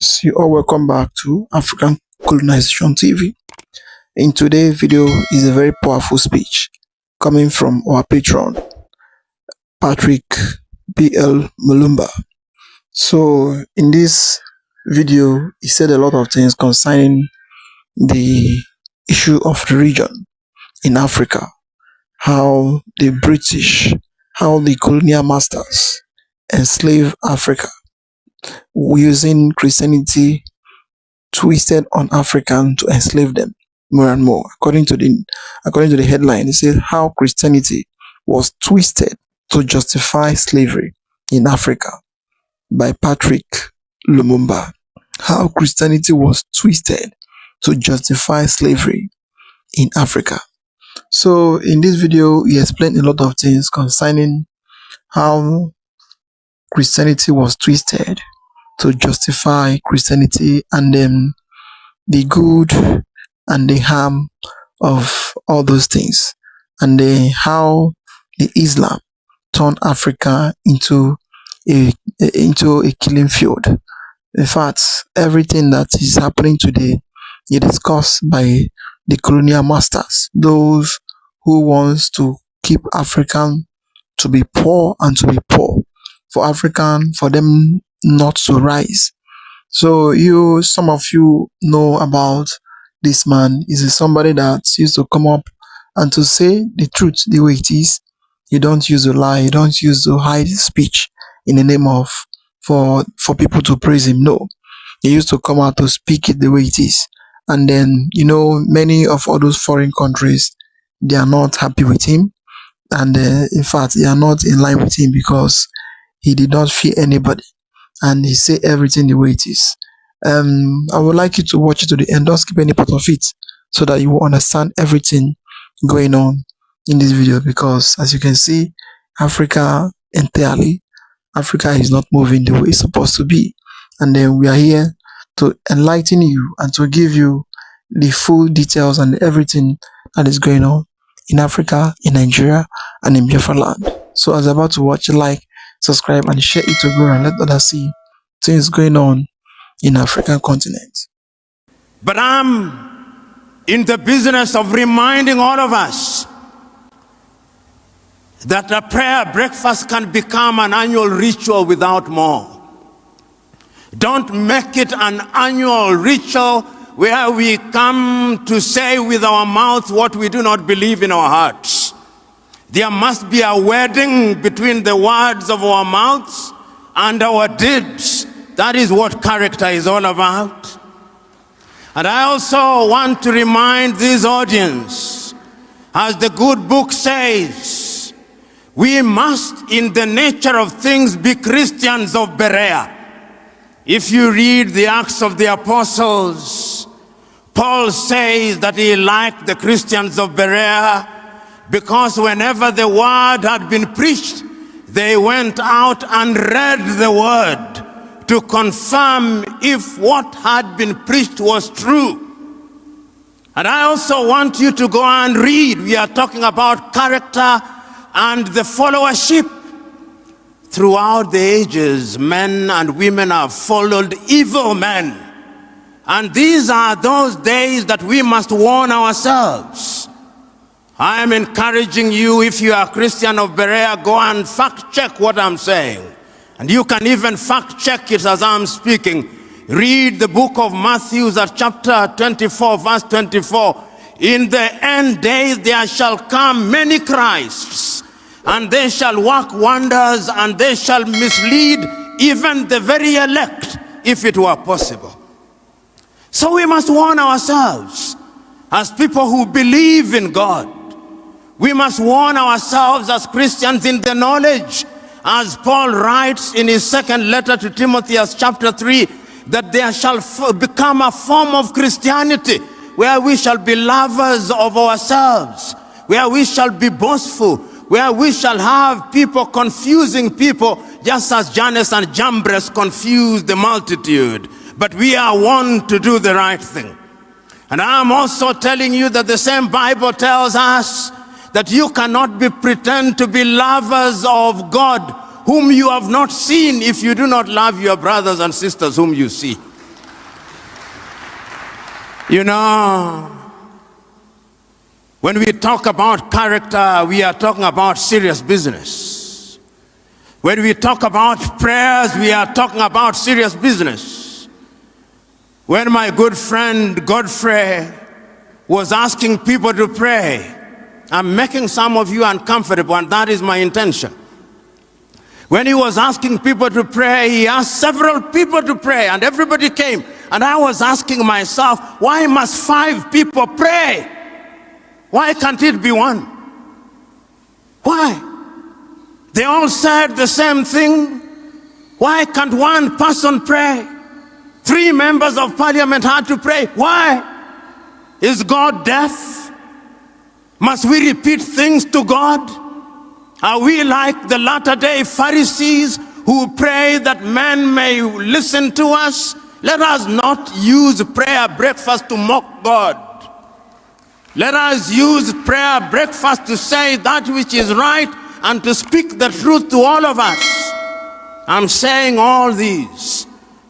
You all welcome back to African Colonization TV. In today's video is a very powerful speech coming from our patron, Patrick PLO Lumumba. So in this video, he said a lot of things concerning the issue of the region in Africa, how the British, how the colonial masters enslaved Africa, using Christianity twisted on African to enslave them more and more. According to the headline, it says how Christianity was twisted to justify slavery in Africa by Patrick Lumumba. How Christianity was twisted to justify slavery in Africa. So in this video, he explained a lot of things concerning how Christianity was twisted to justify Christianity, and then the good and the harm of all those things, and then how the Islam turned Africa into a killing field. In fact, everything that is happening today is discussed by the colonial masters, those who wants to keep African to be poor and to be poor, for them not to rise. So some of you know about this man. Is somebody that used to come up and to say the truth the way it is. You don't use to lie, you don't use to hide speech in the name of for people to praise him. No, he used to come out to speak it the way it is. And then many of all those foreign countries, they are not happy with him, and in fact they are not in line with him because he did not fear anybody, and he say everything the way it is. I would like you to watch it to the end. Don't skip any part of it so that you will understand everything going on in this video, because as you can see, Africa is not moving the way it's supposed to be. And then we are here to enlighten you and to give you the full details and everything that is going on in Africa, in Nigeria, and in Biafra land. So as you're about to watch, like, subscribe, and share it to grow and let others see things going on in African continent. But I'm in the business of reminding all of us that a prayer breakfast can become an annual ritual without more. Don't make it an annual ritual where we come to say with our mouths what we do not believe in our hearts. There must be a wedding between the words of our mouths and our deeds. That is what character is all about. And I also want to remind this audience, as the good book says, we must in the nature of things be Christians of Berea. If you read the Acts of the Apostles, Paul says that he liked the Christians of Berea because whenever the word had been preached, they went out and read the word to confirm if what had been preached was true. And I also want you to go and read. We are talking about character and the followership. Throughout the ages, men and women have followed evil men. And these are those days that we must warn ourselves. I am encouraging you, if you are a Christian of Berea, go and fact check what I'm saying. And you can even fact check it as I'm speaking. Read the book of Matthew, chapter 24, verse 24. In the end days there shall come many Christs, and they shall work wonders, and they shall mislead even the very elect, if it were possible. So we must warn ourselves as people who believe in God. We must warn ourselves as Christians in the knowledge, as Paul writes in his second letter to Timothy, chapter 3, that there shall become a form of Christianity where we shall be lovers of ourselves, where we shall be boastful, where we shall have people confusing people, just as Jannes and Jambres confused the multitude. But we are one to do the right thing. And I'm also telling you that the same Bible tells us that you cannot pretend to be lovers of God whom you have not seen if you do not love your brothers and sisters whom you see. You know, when we talk about character, we are talking about serious business. When we talk about prayers, we are talking about serious business. When my good friend Godfrey was asking people to pray, I'm making some of you uncomfortable, and that is my intention. When he was asking people to pray, he asked several people to pray, and everybody came. And I was asking myself, why must 5 people pray? Why can't it be 1? Why? They all said the same thing. Why can't 1 person pray? 3 members of parliament had to pray. Why? Is God deaf? Must we repeat things to God? Are we like the latter-day Pharisees who pray that men may listen to us? Let us not use prayer breakfast to mock God. Let us use prayer breakfast to say that which is right and to speak the truth to all of us. I'm saying all these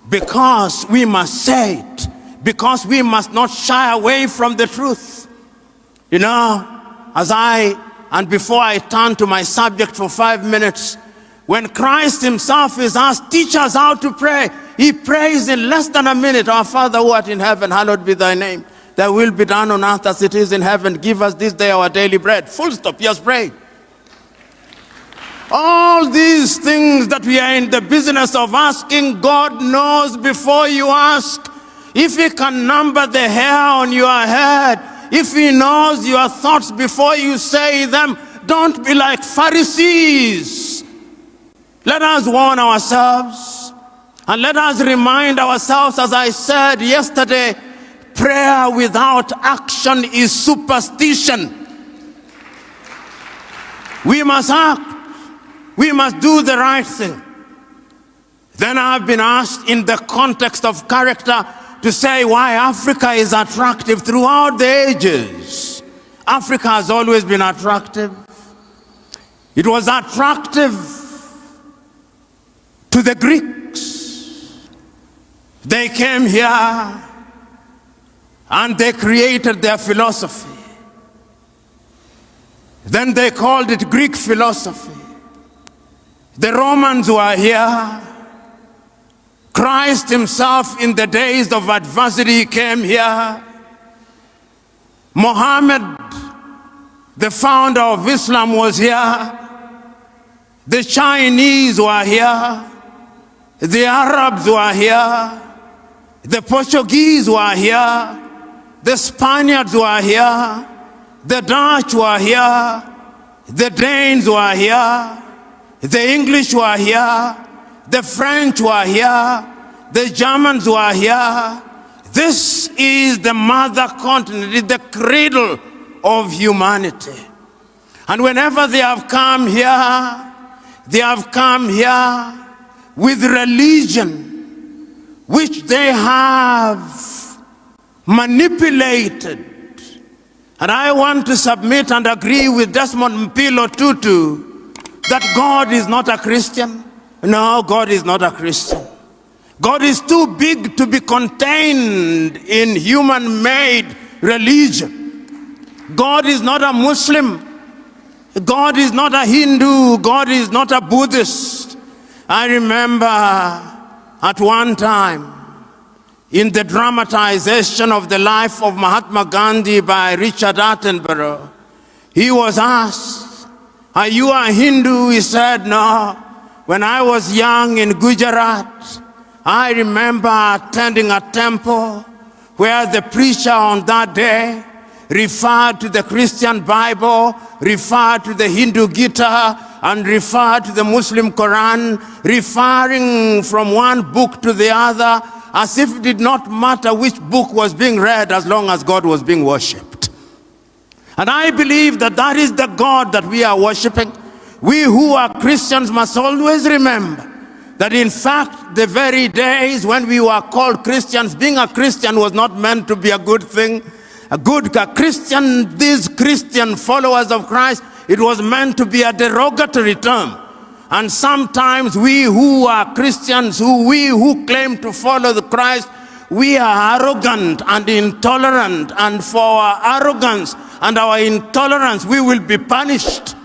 because we must say it, because we must not shy away from the truth. You know, and before I turn to my subject for 5 minutes, when Christ himself is asked, teach us how to pray, he prays in less than a minute. Our Father who art in heaven, hallowed be thy name. Thy will be done on earth as it is in heaven. Give us this day our daily bread. Full stop, he has prayed. All these things that we are in the business of asking, God knows before you ask. If he can number the hair on your head, if he knows your thoughts before you say them, don't be like Pharisees. Let us warn ourselves, and let us remind ourselves, as I said yesterday, prayer without action is superstition. We must act. We must do the right thing. Then I've been asked in the context of character to say why Africa is attractive throughout the ages. Africa has always been attractive. It was attractive to the Greeks. They came here and they created their philosophy. Then they called it Greek philosophy. The Romans were here. Christ himself, in the days of adversity, came here. Muhammad, the founder of Islam, was here. The Chinese were here. The Arabs were here. The Portuguese were here. The Spaniards were here. The Dutch were here. The Danes were here. The English were here. The French were here. The Germans were here. This is the mother continent, it's the cradle of humanity. And whenever they have come here with religion, which they have manipulated. And I want to submit and agree with Desmond Mpilo Tutu that God is not a Christian. No, God is not a Christian. God is too big to be contained in human-made religion. God is not a Muslim. God is not a Hindu. God is not a Buddhist. I remember at one time in the dramatization of the life of Mahatma Gandhi by Richard Attenborough, he was asked, are you a Hindu? He said, no. When I was young in Gujarat, I remember attending a temple where the preacher on that day referred to the Christian Bible, referred to the Hindu Gita, and referred to the Muslim Quran, referring from one book to the other, as if it did not matter which book was being read as long as God was being worshipped. And I believe that that is the God that we are worshiping. We who are Christians must always remember that in fact, the very days when we were called Christians, being a Christian was not meant to be a good thing. A Christian, these Christian followers of Christ, it was meant to be a derogatory term. And sometimes we who are Christians, we who claim to follow the Christ, we are arrogant and intolerant, and for our arrogance and our intolerance, we will be punished.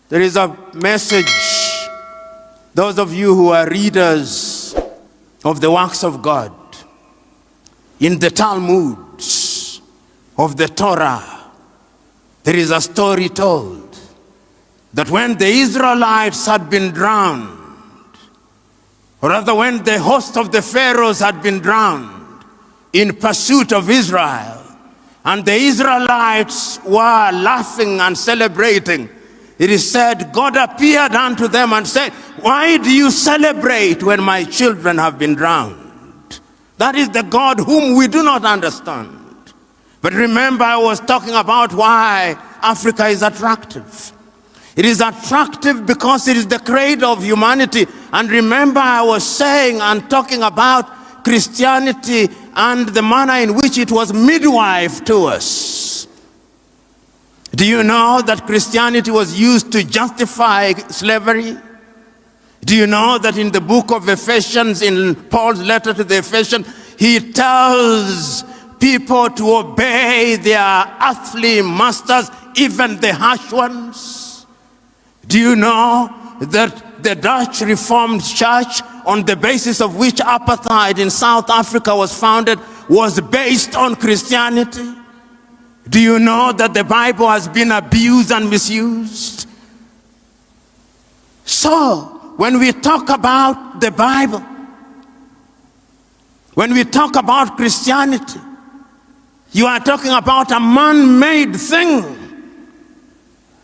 There is a message, those of you who are readers of the works of God, in the Talmuds of the Torah, there is a story told that when the Israelites had been drowned, or rather when the host of the Pharaohs had been drowned in pursuit of Israel, and the Israelites were laughing and celebrating, it is said, God appeared unto them and said, why do you celebrate when my children have been drowned? That is the God whom we do not understand. But remember, I was talking about why Africa is attractive. It is attractive because it is the cradle of humanity. And remember, I was saying and talking about Christianity and the manner in which it was midwife to us. Do you know that Christianity was used to justify slavery? Do you know that in the book of Ephesians, in Paul's letter to the Ephesians, he tells people to obey their earthly masters, even the harsh ones? Do you know that the Dutch Reformed Church, on the basis of which apartheid in South Africa was founded, was based on Christianity? Do you know that the Bible has been abused and misused? So, when we talk about the Bible, when we talk about Christianity, you are talking about a man-made thing.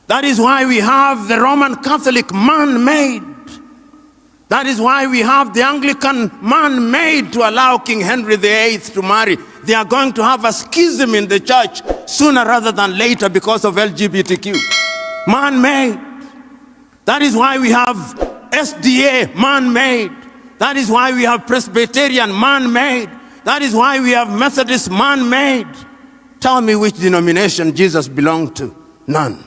That is why we have the Roman Catholic man-made. That is why we have the Anglican man-made to allow King Henry VIII to marry. They are going to have a schism in the church sooner rather than later because of LGBTQ. Man-made. That is why we have SDA, man-made. That is why we have Presbyterian, man-made. That is why we have Methodist, man-made. Tell me which denomination Jesus belonged to. None.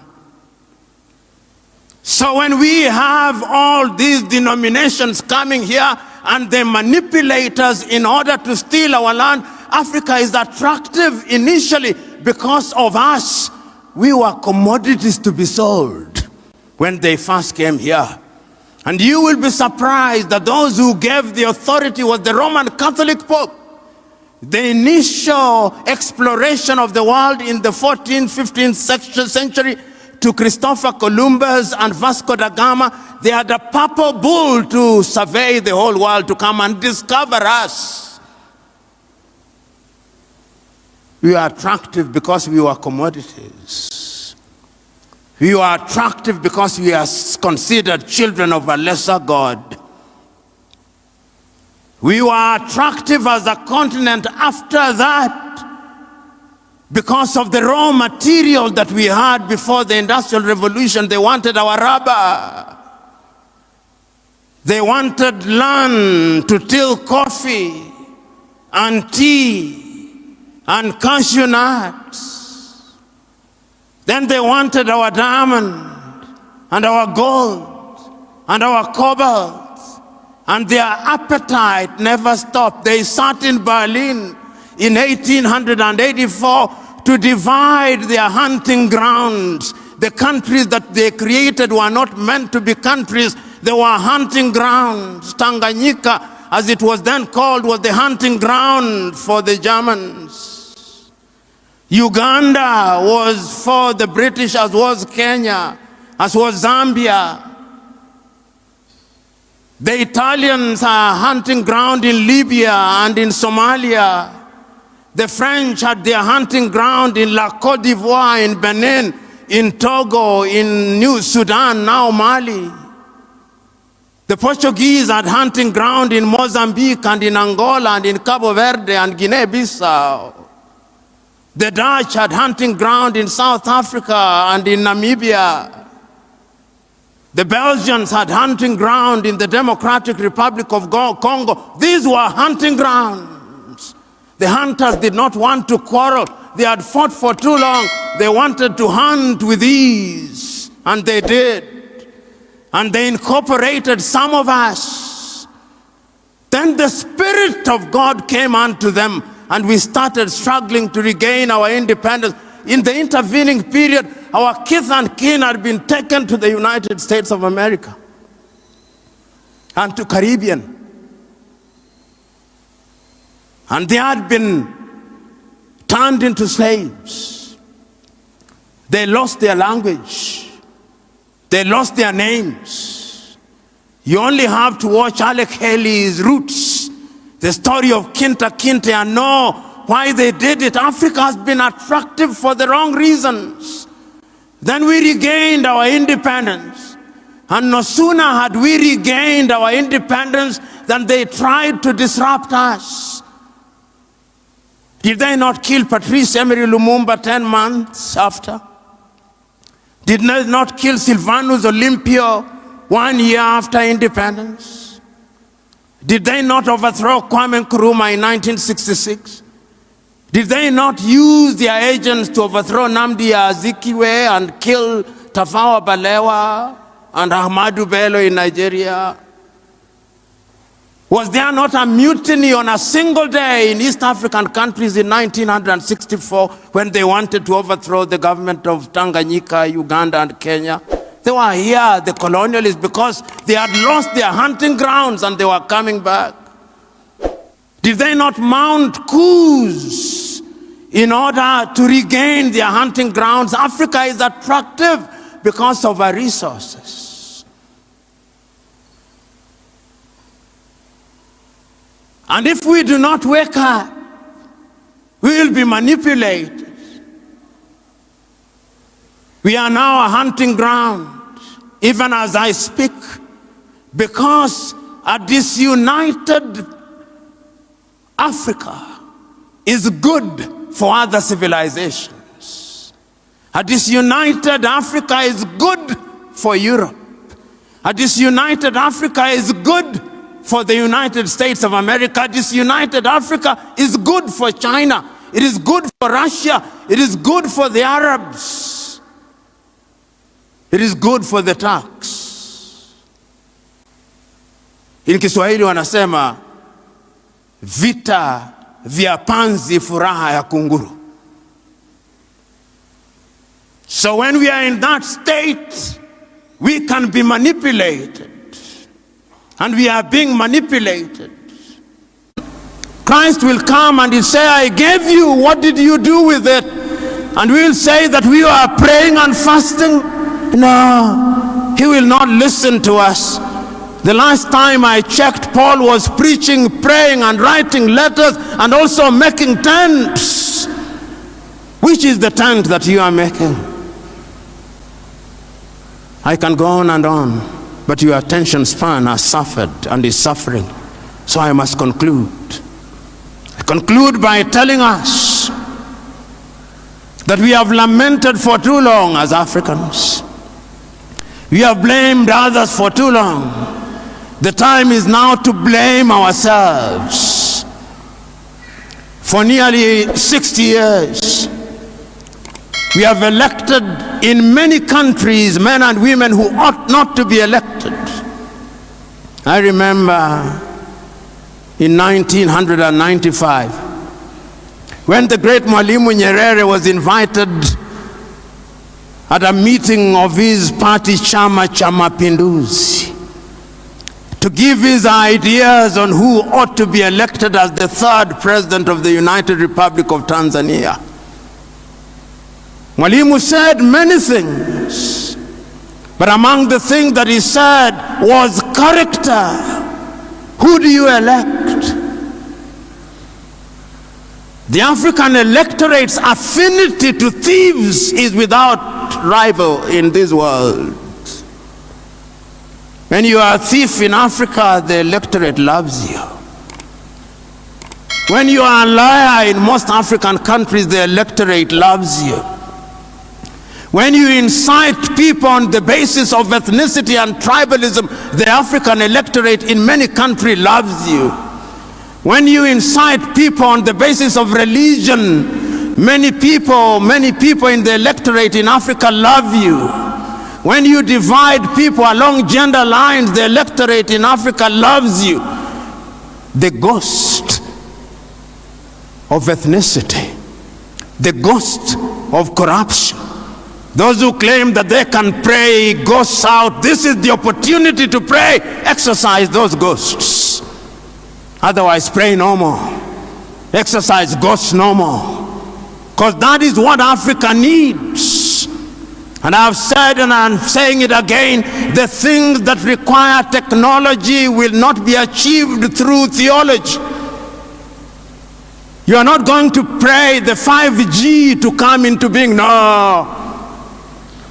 So when we have all these denominations coming here and the manipulators in order to steal our land, Africa is attractive initially because of us. We were commodities to be sold when they first came here. And you will be surprised that those who gave the authority was the Roman Catholic Pope. The initial exploration of the world in the 14th, 15th century to Christopher Columbus and Vasco da Gama, they had a purple bull to survey the whole world, to come and discover us. We are attractive because we were commodities. We are attractive because we are considered children of a lesser God. We were attractive as a continent after that because of the raw material that we had before the Industrial Revolution. They wanted our rubber. They wanted land to till coffee and tea and cashew nuts. Then they wanted our diamond and our gold and our cobalt. And their appetite never stopped. They sat in Berlin in 1884 to divide their hunting grounds. The countries that they created were not meant to be countries. They were hunting grounds. Tanganyika, as it was then called, was the hunting ground for the Germans. Uganda was for the British, as was Kenya, as was Zambia. The Italians are hunting ground in Libya and in Somalia. The French had their hunting ground in La Côte d'Ivoire, in Benin, in Togo, in New Sudan, now Mali. The Portuguese had hunting ground in Mozambique and in Angola and in Cabo Verde and Guinea-Bissau. The Dutch had hunting ground in South Africa and in Namibia. The Belgians had hunting ground in the Democratic Republic of Congo. These were hunting grounds. The hunters did not want to quarrel. They had fought for too long. They wanted to hunt with ease, and they did. And they incorporated some of us. Then the Spirit of God came unto them, and we started struggling to regain our independence. In the intervening period, our kith and kin had been taken to the United States of America and to Caribbean. And they had been turned into slaves. They lost their language. They lost their names. You only have to watch Alec Haley's Roots, the story of Kinta Kinte, and know why they did it. Africa has been attractive for the wrong reasons. Then we regained our independence. And no sooner had we regained our independence than they tried to disrupt us. Did they not kill Patrice Emery Lumumba 10 months after? Did they not kill Silvanus Olympio 1 year after independence? Did they not overthrow Kwame Nkrumah in 1966? Did they not use their agents to overthrow Nnamdi Azikiwe and kill Tafawa Balewa and Ahmadu Bello in Nigeria? Was there not a mutiny on a single day in East African countries in 1964 when they wanted to overthrow the government of Tanganyika, Uganda, and Kenya? They were here, the colonialists, because they had lost their hunting grounds and they were coming back. Did they not mount coups in order to regain their hunting grounds? Africa is attractive because of our resources. And if we do not wake up, we will be manipulated. We are now a hunting ground, even as I speak, because a disunited Africa is good for other civilizations. A disunited Africa is good for Europe. A disunited Africa is good for the United States of America. A disunited Africa is good for China. It is good for Russia. It is good for the Arabs. It is good for the Turks. In Kiswahili wanasema vita vya panzi furaha ya kunguru. So when we are in that state, we can be manipulated. And we are being manipulated. Christ will come and he'll say, I gave you, what did you do with it? And we will say that we are praying and fasting. No, he will not listen to us. The last time I checked, Paul was preaching, praying, and writing letters, and also making tents. Which is the tent that you are making? I can go on and on. But your attention span has suffered and is suffering. So I must conclude. I conclude by telling us that we have lamented for too long as Africans. We have blamed others for too long. The time is now to blame ourselves. For nearly 60 years, we have elected in many countries men and women who ought not to be elected. I remember in 1995 when the great Mwalimu Nyerere was invited at a meeting of his party Chama cha Mapinduzi to give his ideas on who ought to be elected as the third president of the United Republic of Tanzania. Mwalimu said many things, but among the things that he said was character. Who do you elect? The African electorate's affinity to thieves is without rival in this world. When you are a thief in Africa, the electorate loves you. When you are a liar in most African countries, the electorate loves you. When you incite people on the basis of ethnicity and tribalism, the African electorate in many countries loves you. When you incite people on the basis of religion, many people in the electorate in Africa love you. When you divide people along gender lines, the electorate in Africa loves you. the ghost of ethnicity, the ghost of corruption. Those who claim that they can pray ghosts out, this is the opportunity to pray. Exercise those ghosts. Otherwise, pray no more. Exercise ghosts no more. Because that is what Africa needs. And I've said, and I'm saying it again, the things that require technology will not be achieved through theology. You are not going to pray the 5G to come into being. No.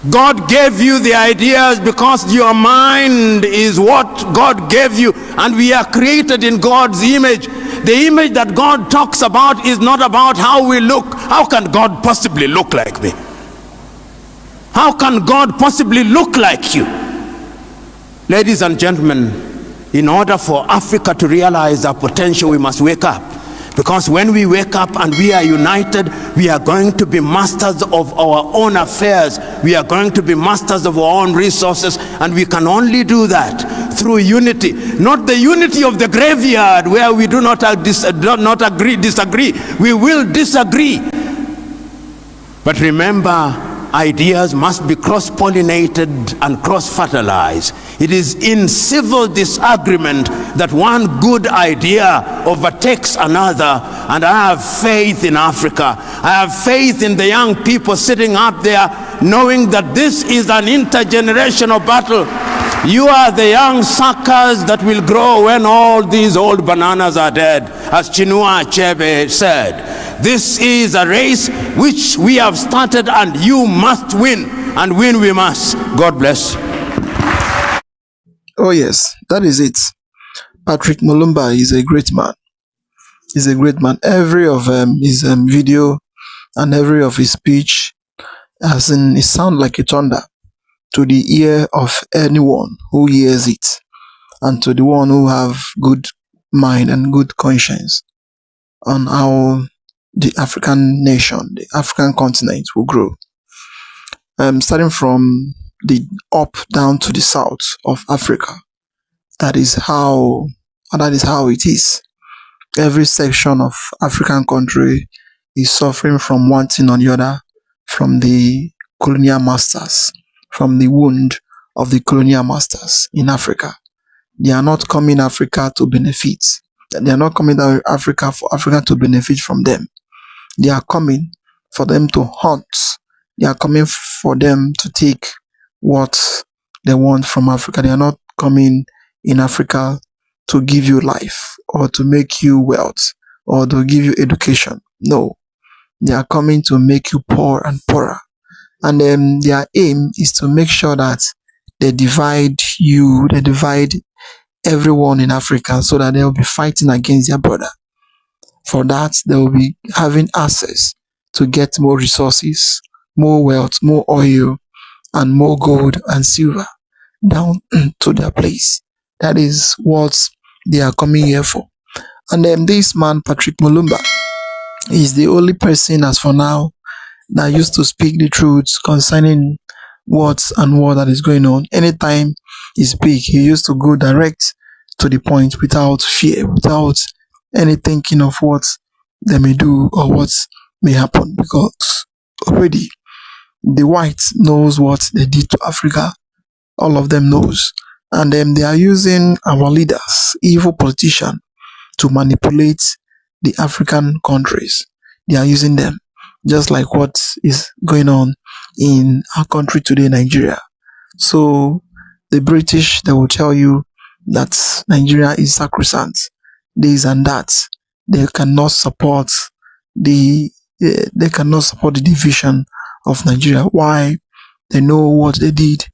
God gave you the ideas because your mind is what God gave you, and we are created in God's image. The image that God talks about is not about how we look. How can God possibly look like me? How can God possibly look like you? Ladies and gentlemen, in order for Africa to realize our potential, we must wake up. Because when we wake up and we are united, we are going to be masters of our own affairs. We are going to be masters of our own resources, and we can only do that through unity. Not the unity of the graveyard where we do not disagree. We will disagree. But remember, ideas must be cross-pollinated and cross-fertilized. It is in civil disagreement that one good idea overtakes another. And I have faith in Africa. I have faith in the young people sitting up there, knowing that this is an intergenerational battle. You are the young suckers that will grow when all these old bananas are dead, as Chinua Achebe said. This is a race which we have started, and you must win, and win we must. God bless. Oh yes, that is it. Patrick Mulumba is a great man. He's a great man. Every of his video and every of his speech, as in, it sounds like a thunder to the ear of anyone who hears it, and to the one who have good mind and good conscience on how the African nation, the African continent will grow. Starting from the up down to the south of Africa. That is how it is. Every section of African country is suffering from one thing or the other, from the colonial masters, from the wound of the colonial masters in Africa. They are not coming Africa to benefit. They are not coming to Africa for Africa to benefit from them. They are coming for them to hunt. They are coming for them to take what they want from Africa. They are not coming in Africa to give you life or to make you wealth or to give you education. No, they are coming to make you poor and poorer. And their aim is to make sure that they divide you, they divide everyone in Africa, so that they will be fighting against their brother. For that, they will be having access to get more resources, more wealth, more oil, and more gold and silver down to their place. That is what they are coming here for. And this man, Patrick Mulumba, is the only person as for now that used to speak the truth concerning what that is going on. Anytime he speaks, he used to go direct to the point without fear, without any thinking of what they may do or what may happen, because already the whites knows what they did to Africa. All of them knows. And they are using our leaders, evil politicians, to manipulate the African countries. They are using them, just like what is going on in our country today, Nigeria. So the British, they will tell you that Nigeria is sacrosanct, this and that. They cannot support the division of Nigeria. Why? They know what they did.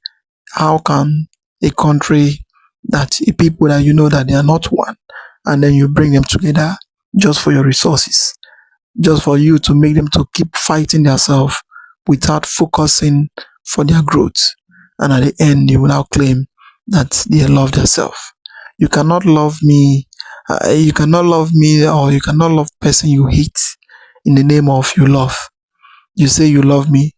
How can a country that a people that you know that they are not one, and then you bring them together just for your resources, just for you to make them to keep fighting themselves without focusing for their growth, and at the end you will now claim that they love themselves. You cannot love me, or you cannot love the person you hate in the name of you love. You say you love me,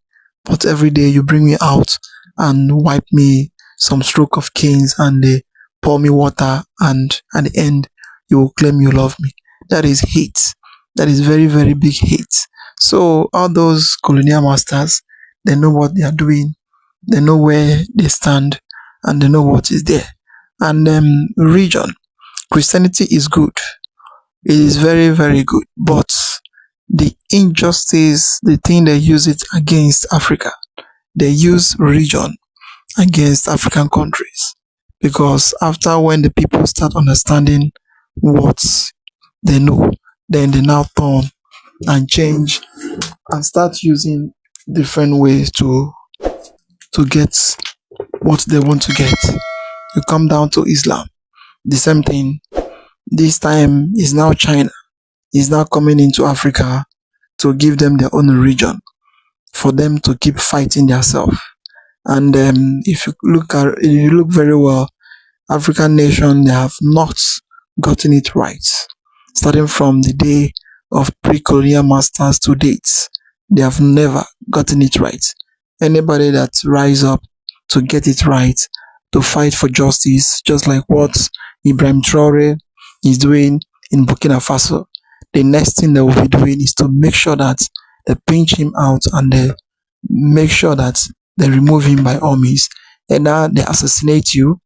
but every day you bring me out and wipe me some stroke of canes, and they pour me water, and at the end you will claim you love me. That is hate. That is very, very big hate. So all those colonial masters, they know what they are doing, they know where they stand, and they know what is there. And religion, Christianity is good. It is very, very good. But the injustice, the thing they use it against Africa, they use religion against African countries. Because after when the people start understanding what they know, then they now turn and change and start using different ways to get what they want to get. You come down to Islam, the same thing. This time is now China is now coming into Africa to give them their own region for them to keep fighting themselves. And if you look very well, African nation, they have not gotten it right. Starting from the day of pre-colonial masters to date, they have never gotten it right. Anybody that rise up to get it right, to fight for justice, just like what Ibrahim Traore is doing in Burkina Faso, the next thing they will be doing is to make sure that they pinch him out and they make sure that they remove him by all means. And now they assassinate you,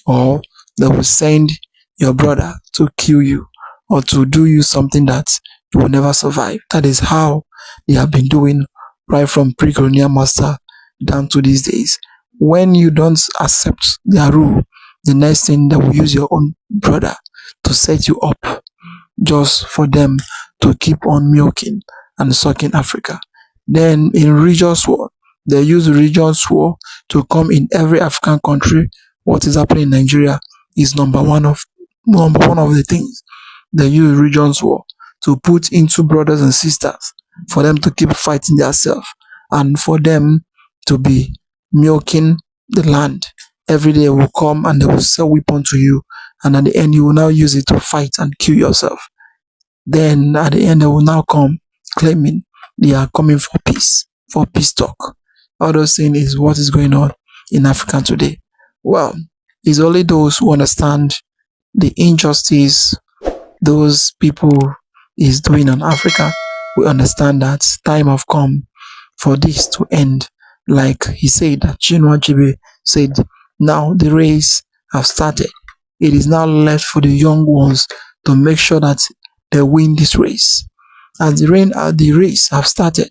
or they will send your brother to kill you or to do you something that you will never survive. That is how they have been doing right from pre-colonial master down to these days. When you don't accept their rule, the next thing they will use your own brother to set you up just for them to keep on milking and sucking Africa. Then in religious war, they use religious war to come in every African country. What is happening in Nigeria is number one of the things. They use religious war to put into brothers and sisters for them to keep fighting themselves and for them to be milking the land. Every day will come and they will sell weapon to you, and at the end you will now use it to fight and kill yourself. Then at the end they will now come claiming they are coming for peace talk. All those things is what is going on in Africa today. Well, it's only those who understand the injustice those people is doing on Africa will understand that time have come for this to end. Like he said, that Chinua Achebe said, now the race have started. It is now left for the young ones to make sure that they win this race. As the race have started,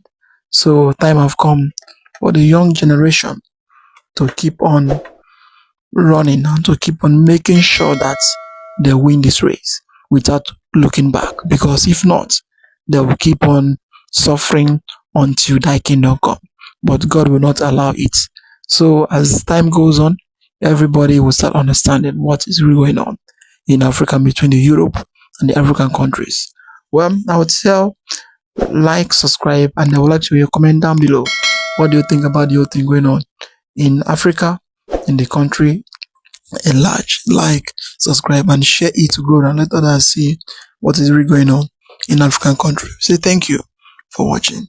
so time have come for the young generation to keep on running and to keep on making sure that they win this race without looking back. Because if not, they will keep on suffering until thy kingdom come. But God will not allow it. So as time goes on, everybody will start understanding what is really going on in Africa between the Europe and the African countries. Well, I would tell, like, subscribe, and I would like to hear your comment down below. What do you think about the whole thing going on in Africa, in the country at large? Like, subscribe, and share it to grow and let others see what is really going on in African countries. Say thank you for watching.